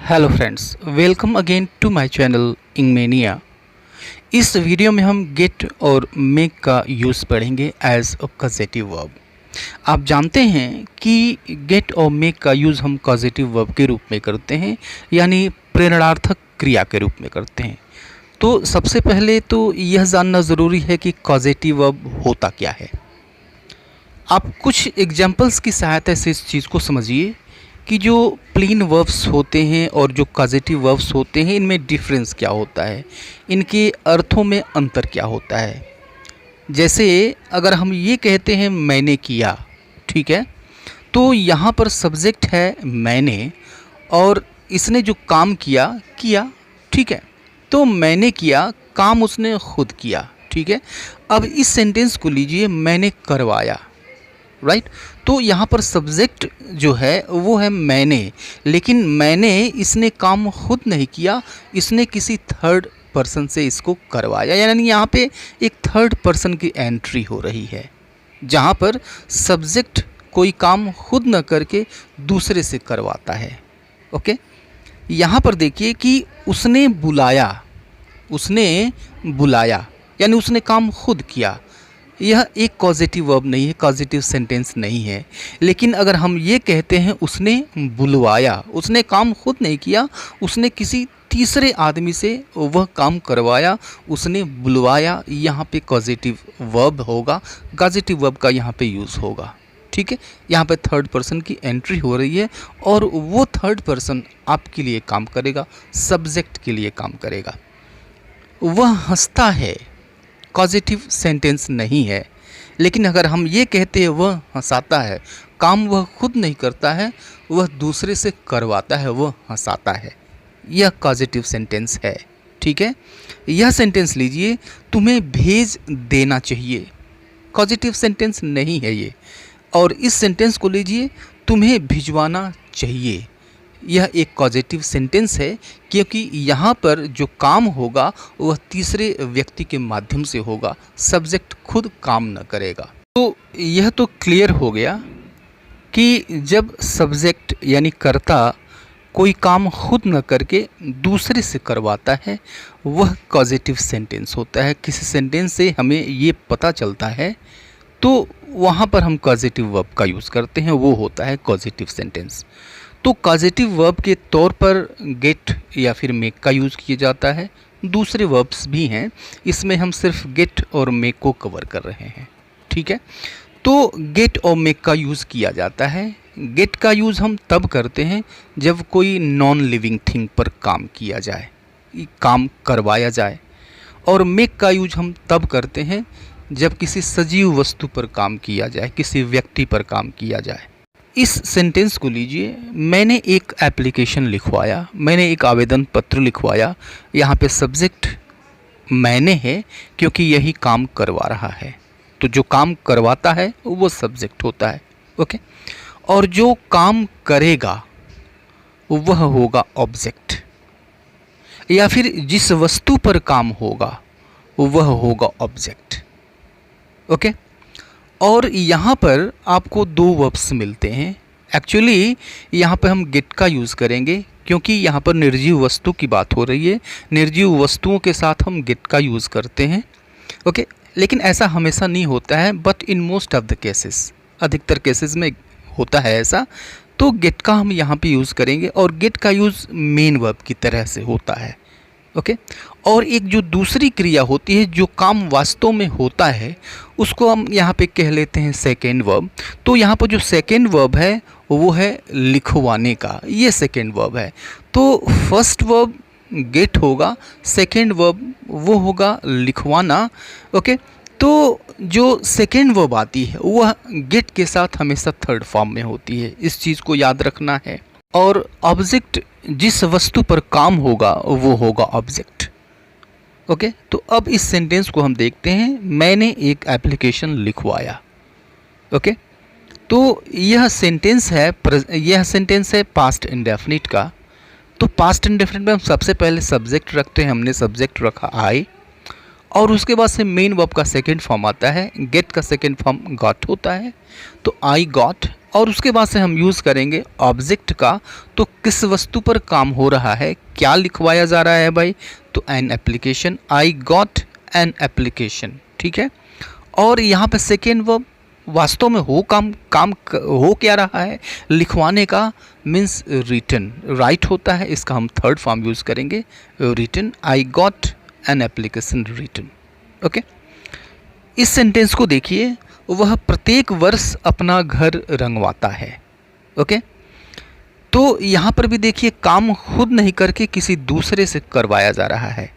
Hello friends, welcome again to my channel इंगमेनिया। इस वीडियो में हम गेट और मेक का यूज़ पढ़ेंगे एज अ कॉजेटिव वर्ब। आप जानते हैं कि गेट और मेक का यूज़ हम कॉजेटिव वर्ब के रूप में करते हैं, यानी प्रेरणार्थक क्रिया के रूप में करते हैं। तो सबसे पहले तो यह जानना ज़रूरी है कि कॉजेटिव वर्ब होता क्या है। आप कुछ एग्जाम्पल्स की सहायता से इस चीज़ को समझिए कि जो प्लेन वर्ब्स होते हैं और जो कॉजेटिव वर्ब्स होते हैं, इनमें डिफरेंस क्या होता है, इनके अर्थों में अंतर क्या होता है। जैसे अगर हम ये कहते हैं मैंने किया, ठीक है, तो यहाँ पर सब्जेक्ट है मैंने और इसने जो काम किया किया, ठीक है। तो मैंने किया, काम उसने खुद किया, ठीक है। अब इस सेंटेंस को लीजिए, मैंने करवाया, राइट। तो यहाँ पर सब्जेक्ट जो है वो है मैंने, लेकिन मैंने इसने काम खुद नहीं किया, इसने किसी थर्ड पर्सन से इसको करवाया, यानी यहाँ पे एक थर्ड पर्सन की एंट्री हो रही है, जहाँ पर सब्जेक्ट कोई काम खुद न करके दूसरे से करवाता है। ओके, यहाँ पर देखिए कि उसने बुलाया, उसने बुलाया यानी उसने काम खुद किया। यह एक कॉजेटिव वर्ब नहीं है, कॉजेटिव सेंटेंस नहीं है। लेकिन अगर हम ये कहते हैं उसने बुलवाया, उसने काम खुद नहीं किया, उसने किसी तीसरे आदमी से वह काम करवाया, उसने बुलवाया, यहाँ पे कॉजेटिव वर्ब होगा, कॉजेटिव वर्ब का यहाँ पे यूज़ होगा, ठीक है। यहाँ पे थर्ड पर्सन की एंट्री हो रही है और वो थर्ड पर्सन आपके लिए काम करेगा, सब्जेक्ट के लिए काम करेगा। वह हंसता है, कॉजेटिव सेंटेंस नहीं है। लेकिन अगर हम ये कहते हैं वह हंसाता है, काम वह खुद नहीं करता है, वह दूसरे से करवाता है, वह हंसाता है, यह कॉजेटिव सेंटेंस है, ठीक है। यह सेंटेंस लीजिए, तुम्हें भेज देना चाहिए, कॉजेटिव सेंटेंस नहीं है ये। और इस सेंटेंस को लीजिए, तुम्हें भिजवाना चाहिए, यह एक कॉजेटिव सेंटेंस है, क्योंकि यहाँ पर जो काम होगा वह तीसरे व्यक्ति के माध्यम से होगा, सब्जेक्ट खुद काम न करेगा। तो यह तो क्लियर हो गया कि जब सब्जेक्ट यानी कर्ता कोई काम खुद न करके दूसरे से करवाता है, वह कॉजेटिव सेंटेंस होता है। किसी सेंटेंस से हमें ये पता चलता है तो वहाँ पर हम कॉजेटिव वर्ब का यूज़ करते हैं, वो होता है कॉजेटिव सेंटेंस। तो कॉजेटिव वर्ब के तौर पर गेट या फिर मेक का यूज़ किया जाता है। दूसरे वर्ब्स भी हैं, इसमें हम सिर्फ गेट और मेक को कवर कर रहे हैं, ठीक है। तो गेट और मेक का यूज़ किया जाता है। गेट का यूज़ हम तब करते हैं जब कोई नॉन लिविंग थिंग पर काम किया जाए, काम करवाया जाए। और मेक का यूज हम तब करते हैं जब किसी सजीव वस्तु पर काम किया जाए, किसी व्यक्ति पर काम किया जाए। इस सेंटेंस को लीजिए, मैंने एक एप्लीकेशन लिखवाया, मैंने एक आवेदन पत्र लिखवाया। यहाँ पे सब्जेक्ट मैंने है क्योंकि यही काम करवा रहा है, तो जो काम करवाता है वो सब्जेक्ट होता है, ओके। और जो काम करेगा वह होगा ऑब्जेक्ट, या फिर जिस वस्तु पर काम होगा वह होगा ऑब्जेक्ट, ओके। और यहाँ पर आपको दो वर्ब्स मिलते हैं। एक्चुअली यहाँ पर हम गेट का यूज़ करेंगे क्योंकि यहाँ पर निर्जीव वस्तु की बात हो रही है, निर्जीव वस्तुओं के साथ हम गेट का यूज़ करते हैं, ओके। लेकिन ऐसा हमेशा नहीं होता है, but in most of the cases, अधिकतर केसेस में होता है ऐसा। तो गेट का हम यहाँ पे यूज़ करेंगे और गेट का यूज़ मेन वर्ब की तरह से होता है, ओके। और एक जो दूसरी क्रिया होती है जो काम वास्तव में होता है, उसको हम यहाँ पे कह लेते हैं सेकेंड वर्ब। तो यहाँ पर जो सेकेंड वर्ब है वो है लिखवाने का, ये सेकेंड वर्ब है। तो फर्स्ट वर्ब गेट होगा, सेकेंड वर्ब वो होगा लिखवाना, ओके। तो जो सेकेंड वर्ब आती है वह गेट के साथ हमेशा थर्ड फॉर्म में होती है, इस चीज़ को याद रखना है। और ऑब्जेक्ट जिस वस्तु पर काम होगा वो होगा ऑब्जेक्ट, ओके। तो अब इस सेंटेंस को हम देखते हैं, मैंने एक एप्लीकेशन लिखवाया, ओके। तो यह सेंटेंस है पास्ट इंडेफिनिट का। तो पास्ट इंडेफिनिट में हम सबसे पहले सब्जेक्ट रखते हैं, हमने सब्जेक्ट रखा आई, और उसके बाद से मेन वर्ब का सेकेंड फॉर्म आता है, गेट का सेकेंड फॉर्म गॉट होता है। तो आई गॉट, और उसके बाद से हम यूज़ करेंगे ऑब्जेक्ट का। तो किस वस्तु पर काम हो रहा है, क्या लिखवाया जा रहा है भाई, तो an application, I got an application, ठीक है। और यहाँ पे सेकेंड वर्ब वास्तव में हो हो क्या रहा है, लिखवाने का मीन्स रिटन, राइट होता है, इसका हम थर्ड फॉर्म यूज़ करेंगे written, I got an application written, okay. इस सेंटेंस को देखिए, वह प्रत्येक वर्ष अपना घर रंगवाता है, ओके। तो यहाँ पर भी देखिए काम खुद नहीं करके किसी दूसरे से करवाया जा रहा है,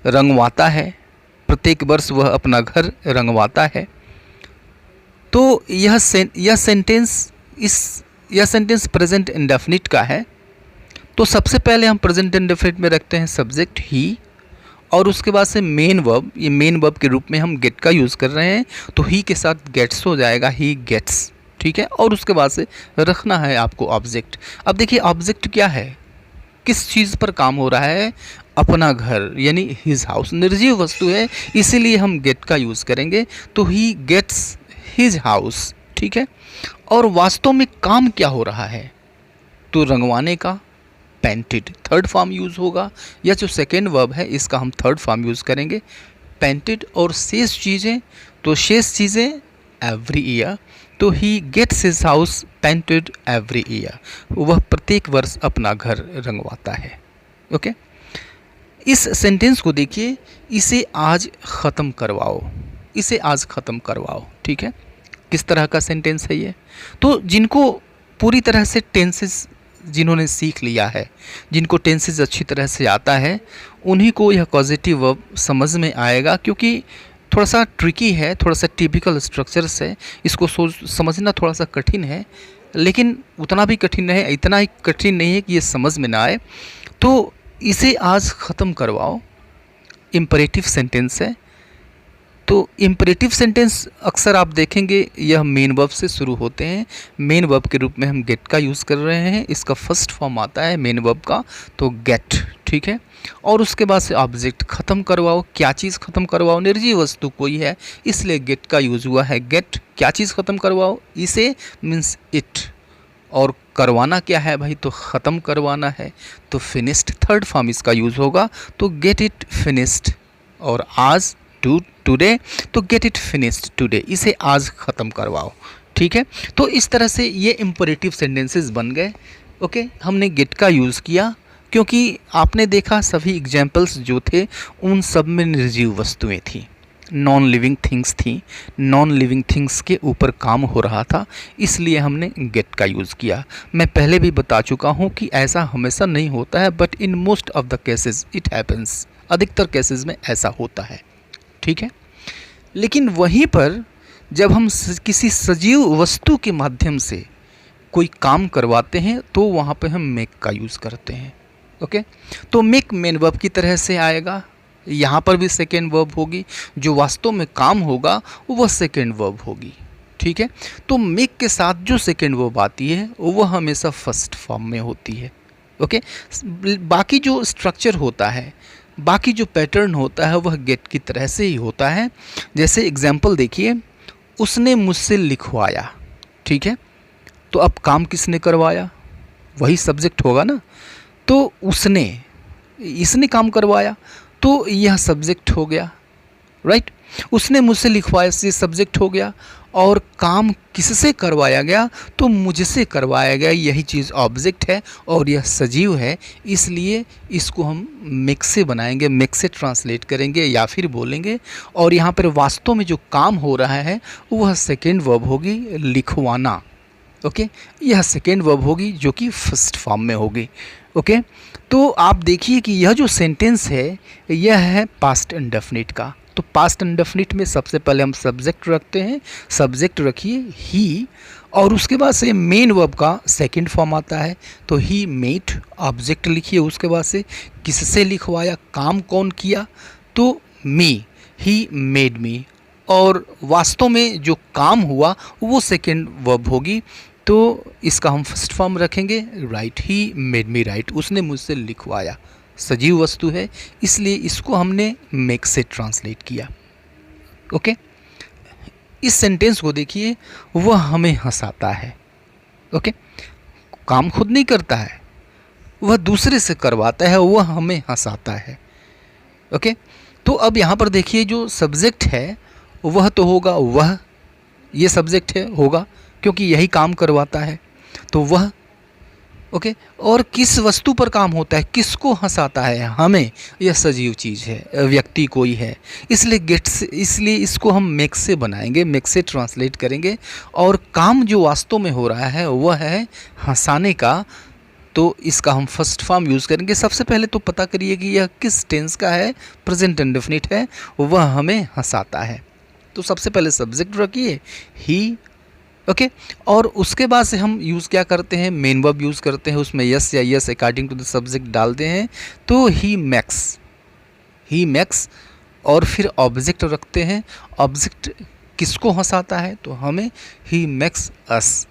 रंगवाता है, प्रत्येक वर्ष वह अपना घर रंगवाता है। तो यह सेंटेंस प्रेजेंट इंडेफिनिट का है। तो सबसे पहले हम प्रेजेंट इंडेफिनिट में रखते हैं सब्जेक्ट ही, और उसके बाद से मेन वर्ब, ये मेन वर्ब के रूप में हम गेट का यूज़ कर रहे हैं, तो ही के साथ गेट्स हो जाएगा, ही गेट्स, ठीक है। और उसके बाद से रखना है आपको ऑब्जेक्ट। अब देखिए ऑब्जेक्ट क्या है, किस चीज़ पर काम हो रहा है, अपना घर यानी हिज हाउस, निर्जीव वस्तु है, इसीलिए हम गेट का यूज़ करेंगे। तो ही गेट्स हिज हाउस, ठीक है। और वास्तव में काम क्या हो रहा है, तो रंगवाने का पेंटेड, थर्ड फॉर्म यूज़ होगा, या जो सेकेंड वर्ब है इसका हम थर्ड फॉर्म यूज़ करेंगे पेंटेड। और शेष चीज़ें, तो शेष चीज़ें एवरी ईयर, तो he gets his house painted every year, वह प्रत्येक वर्ष अपना घर रंगवाता है, ओके। इस सेंटेंस को देखिए, इसे आज ख़त्म करवाओ, इसे आज ख़त्म करवाओ, ठीक है। किस तरह का सेंटेंस है ये, तो जिनको पूरी तरह से टेंसेस जिन्होंने सीख लिया है, जिनको टेंसेस अच्छी तरह से आता है, उन्हीं को यह पॉजिटिव वर्ब समझ में आएगा, क्योंकि थोड़ा सा ट्रिकी है, थोड़ा सा टिपिकल स्ट्रक्चर्स है, इसको समझना थोड़ा सा कठिन है, लेकिन उतना भी कठिन नहीं है, इतना ही कठिन नहीं है कि ये समझ में ना आए। तो इसे आज ख़त्म करवाओ इम्परेटिव सेंटेंस है। तो इम्परेटिव सेंटेंस अक्सर आप देखेंगे यह मेन वर्ब से शुरू होते हैं, मेन वर्ब के रूप में हम गेट का यूज़ कर रहे हैं, इसका फर्स्ट फॉर्म आता है मेन वर्ब का, तो गेट, ठीक है। और उसके बाद से ऑब्जेक्ट, ख़त्म करवाओ, क्या चीज़ ख़त्म करवाओ, निर्जीव वस्तु कोई है, इसलिए गेट का यूज़ हुआ है, गेट, क्या चीज़ ख़त्म करवाओ, इसे मीन्स इट, और करवाना क्या है भाई, तो ख़त्म करवाना है, तो फिनिश्ड, थर्ड फॉर्म इसका यूज़ होगा, तो गेट इट फिनिश्ड। और आज टुडे, तो गेट इट फिनिश्ड टुडे, इसे आज ख़त्म करवाओ, ठीक है। तो इस तरह से ये इम्परेटिव सेंटेंसेस बन गए, ओके। हमने गेट का यूज़ किया क्योंकि आपने देखा सभी एग्जाम्पल्स जो थे उन सब में निर्जीव वस्तुएं थी, नॉन लिविंग थिंग्स थी, नॉन लिविंग थिंग्स के ऊपर काम हो रहा था, इसलिए हमने गेट का यूज़ किया। मैं पहले भी बता चुका हूँ कि ऐसा हमेशा नहीं होता है, but in most of the cases it happens, अधिकतर केसेस में ऐसा होता है, ठीक है। लेकिन वहीं पर जब हम किसी सजीव वस्तु के माध्यम से कोई काम करवाते हैं तो वहाँ पे हम मेक का यूज़ करते हैं, ओके। तो मेक मेन वर्ब की तरह से आएगा, यहाँ पर भी सेकेंड वर्ब होगी, जो वास्तव में काम होगा वह सेकेंड वर्ब होगी, ठीक है। तो मेक के साथ जो सेकेंड वर्ब आती है वह हमेशा फर्स्ट फॉर्म में होती है, ओके। बाकी जो स्ट्रक्चर होता है, बाकी जो पैटर्न होता है वह गेट की तरह से ही होता है। जैसे एग्जाम्पल देखिए, उसने मुझसे लिखवाया, ठीक है। तो अब काम किसने करवाया, वही सब्जेक्ट होगा ना, तो इसने काम करवाया, तो यह सब्जेक्ट हो गया, राइट। उसने मुझसे लिखवाया, ये सब्जेक्ट हो गया, और काम किससे करवाया गया, तो मुझसे करवाया गया, यही चीज़ ऑब्जेक्ट है और यह सजीव है, इसलिए इसको हम मेक से बनाएंगे, मेक से ट्रांसलेट करेंगे या फिर बोलेंगे। और यहाँ पर वास्तव में जो काम हो रहा है वह सेकेंड वर्ब होगी, लिखवाना, ओके। यह सेकेंड वर्ब होगी जो कि फर्स्ट फॉर्म में होगी, ओके। तो आप देखिए कि यह जो सेंटेंस है यह है पास्ट इंडेफिनिट का। तो पास्ट इंडेफिनिट में सबसे पहले हम सब्जेक्ट रखते हैं, सब्जेक्ट रखिए ही, और उसके बाद से मेन वर्ब का सेकंड फॉर्म आता है, तो ही मेड, ऑब्जेक्ट लिखिए, उसके बाद से किससे लिखवाया, काम कौन किया, तो मी, ही मेड मी, और वास्तव में जो काम हुआ वो सेकंड वर्ब होगी, तो इसका हम फर्स्ट फॉर्म रखेंगे right, he made me right, उसने मुझसे लिखवाया, सजीव वस्तु है इसलिए इसको हमने मेक से ट्रांसलेट किया, ओके। इस सेंटेंस को देखिए, वह हमें हंसाता है, ओके, काम खुद नहीं करता है, वह दूसरे से करवाता है, वह हमें हंसाता है। ओके, तो अब यहाँ पर देखिए जो सब्जेक्ट है वह तो होगा वह, ये सब्जेक्ट है होगा क्योंकि यही काम करवाता है, तो वह। ओके, और किस वस्तु पर काम होता है, किसको हंसाता है, हमें, यह सजीव चीज़ है, व्यक्ति कोई है, इसलिए गेट से, इसलिए इसको हम मेक से बनाएंगे, मेक से ट्रांसलेट करेंगे। और काम जो वास्तव में हो रहा है वह है हंसाने का, तो इसका हम फर्स्ट फॉर्म यूज़ करेंगे। सबसे पहले तो पता करिए कि यह किस टेंस का है, प्रेजेंट इंडेफिनिट है, वह हमें हंसाता है। तो सबसे पहले सब्जेक्ट रखिए ही। ओके, और उसके बाद से हम यूज़ क्या करते हैं, मेन वर्ब यूज़ करते हैं, उसमें यस या yes according to the subject डालते हैं, तो ही मैक्स, और फिर ऑब्जेक्ट रखते हैं। ऑब्जेक्ट किसको हंसाता है, तो हमें, ही मैक्स अस।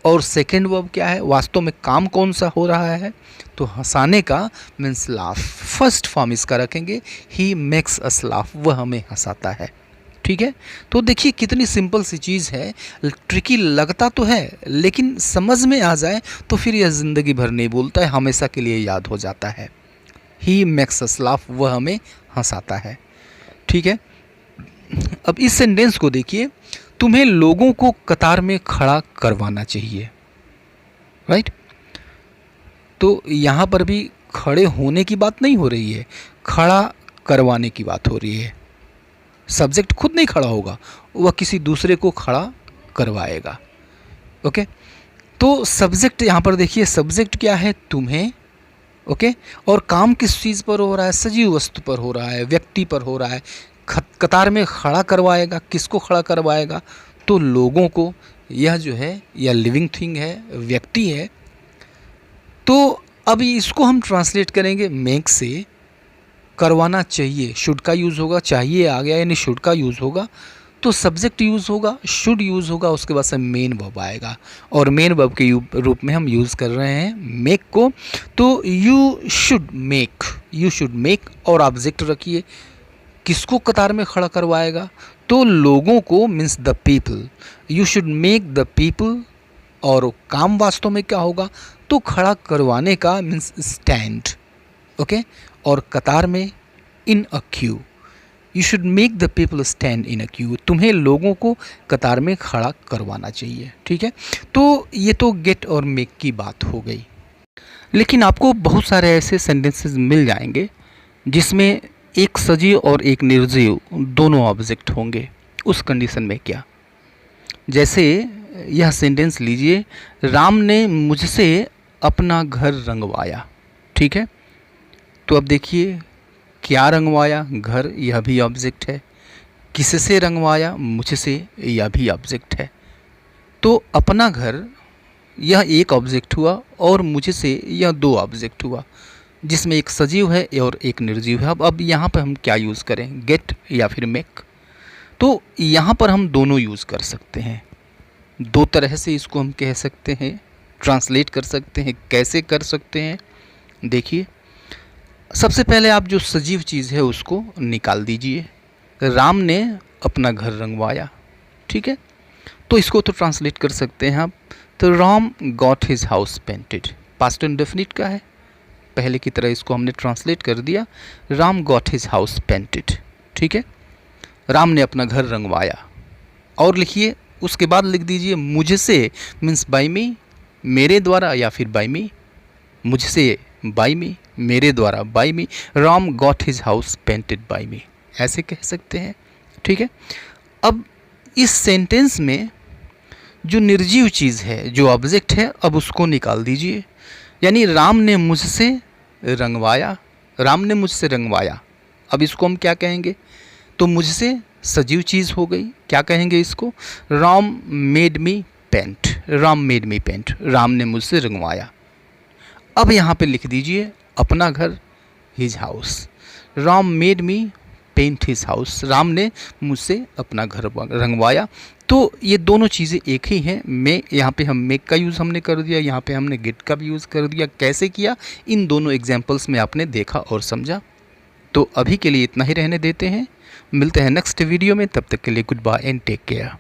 और सेकेंड वर्ब क्या है, वास्तव में काम कौन सा हो रहा है, तो हंसाने का, मीन्स लाफ। फर्स्ट फॉर्म इसका रखेंगे, ही मेक्स अस लाफ, वह हमें हंसाता है। ठीक है, तो देखिए कितनी सिंपल सी चीज़ है, ट्रिकी लगता तो है लेकिन समझ में आ जाए तो फिर यह ज़िंदगी भर नहीं भूलता है, हमेशा के लिए याद हो जाता है। ही मेक्स अस लाफ, वह हमें हंसाता है। ठीक है, अब इस सेंटेंस को देखिए, तुम्हें लोगों को कतार में खड़ा करवाना चाहिए, राइट। तो यहाँ पर भी खड़े होने की बात नहीं हो रही है, खड़ा करवाने की बात हो रही है। सब्जेक्ट खुद नहीं खड़ा होगा, वह किसी दूसरे को खड़ा करवाएगा। ओके, तो सब्जेक्ट यहाँ पर देखिए, सब्जेक्ट क्या है, तुम्हें। ओके, और काम किस चीज़ पर हो रहा है, सजीव वस्तु पर हो रहा है, व्यक्ति पर हो रहा है। कतार में खड़ा करवाएगा, किसको खड़ा करवाएगा, तो लोगों को। यह जो है यह लिविंग थिंग है, व्यक्ति है। तो अब इसको हम ट्रांसलेट करेंगे मेक से, करवाना चाहिए, शुड का यूज़ होगा, चाहिए आ गया यानी शुड का यूज़ होगा, तो सब्जेक्ट यूज़ होगा, शुड यूज़ होगा, उसके बाद से मेन वर्ब आएगा, और मेन वर्ब के रूप में हम यूज़ कर रहे हैं मेक को। तो यू शुड मेक, और ऑब्जेक्ट रखिए, किसको कतार में खड़ा करवाएगा, तो लोगों को, means the people. You should make the people, और काम वास्तव में क्या होगा, तो खड़ा करवाने का, मीन्स स्टैंड। ओके, और कतार में in a queue, you should make the people stand in a queue, तुम्हें लोगों को कतार में खड़ा करवाना चाहिए। ठीक है, तो ये तो गेट और मेक की बात हो गई, लेकिन आपको बहुत सारे ऐसे सेंटेंसेस मिल जाएंगे जिसमें एक सजीव और एक निर्जीव दोनों ऑब्जेक्ट होंगे। उस कंडीशन में क्या, जैसे यह सेंटेंस लीजिए, राम ने मुझसे अपना घर रंगवाया। ठीक है, तो अब देखिए क्या रंगवाया, घर, यह भी ऑब्जेक्ट है। किससे रंगवाया, मुझसे, यह भी ऑब्जेक्ट है। तो अपना घर, यह एक ऑब्जेक्ट हुआ, और मुझसे यह दो ऑब्जेक्ट हुआ, जिसमें एक सजीव है और एक निर्जीव है। अब यहाँ पर हम क्या यूज़ करें, गेट या फिर मेक, तो यहाँ पर हम दोनों यूज़ कर सकते हैं। दो तरह से इसको हम कह सकते हैं, ट्रांसलेट कर सकते हैं। कैसे कर सकते हैं, देखिए, सबसे पहले आप जो सजीव चीज़ है उसको निकाल दीजिए। राम ने अपना घर रंगवाया। ठीक है, तो इसको तो ट्रांसलेट कर सकते हैं आप, तो Ram got his house painted, past indefinite का है, पहले की तरह इसको हमने ट्रांसलेट कर दिया, Ram got his house painted. ठीक है, राम ने अपना घर रंगवाया। और लिखिए, उसके बाद लिख दीजिए मुझसे, मीन्स बाय मी, मेरे द्वारा, या फिर बाय मी, मुझसे बाय मी, मेरे द्वारा by me, Ram got his house painted by me, ऐसे कह सकते हैं। ठीक है, अब इस सेंटेंस में जो निर्जीव चीज़ है, जो ऑब्जेक्ट है, अब उसको निकाल दीजिए। यानी राम ने मुझसे रंगवाया, राम ने मुझसे रंगवाया, अब इसको हम क्या कहेंगे, तो मुझसे सजीव चीज़ हो गई, क्या कहेंगे इसको, Ram made me paint, Ram made me paint, Ram ने मुझसे रंगवाया। अब यहाँ पे लिख दीजिए अपना घर, his house, Ram made me paint his house, Ram ने मुझसे अपना घर रंगवाया। तो ये दोनों चीज़ें एक ही हैं। मैं यहाँ पे हम मेक का यूज़ हमने कर दिया, यहाँ पे हमने गेट का भी यूज़ कर दिया। कैसे किया, इन दोनों एग्जाम्पल्स में आपने देखा और समझा। तो अभी के लिए इतना ही रहने देते हैं, मिलते हैं नेक्स्ट वीडियो में, तब तक के लिए good bye and take care.